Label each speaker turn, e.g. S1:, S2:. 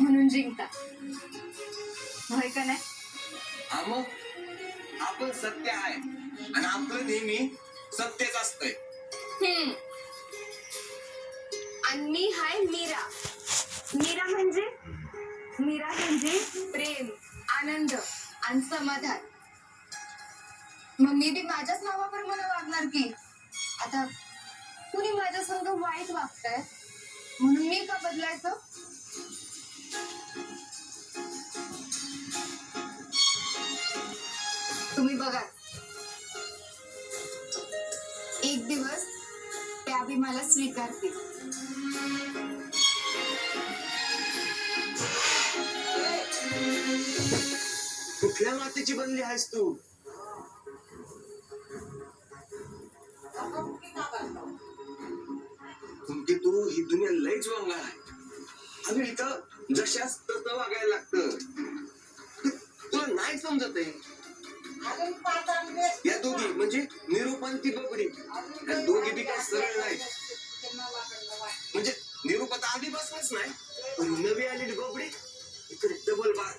S1: म्हणून जिंकता, होय का नाही?
S2: हा मग आपण सत्य आहे आणि आपलं नेहमी सत्यच असतंय.
S1: आणि मी हाय मीरा. मीरा म्हणजे प्रेम, आनंद आणि समाधान. मग मी बी माझ्याच नावावर मला वागणार की. आता कुणी माझ्या संग वाईट वागतंय म्हणून मी का बदलायचं? तुम्ही बघा, एक दिवस त्या बी मला स्वीकारतील.
S2: कुठल्या मातीची बनली आहेस तू? तुमची तू ही दुनिया लयच वंगाळ आहे. अगं इथं जशास तसं वागायला लागतं. तुला नाही समजत आहे. या दोघी म्हणजे निरूपंती बबडी, या दोघी बी काय सरळ नाही. म्हणजे निरूप आता आधीपासूनच नाही, पण नवी आलेली बबडी इकडे डबल बार.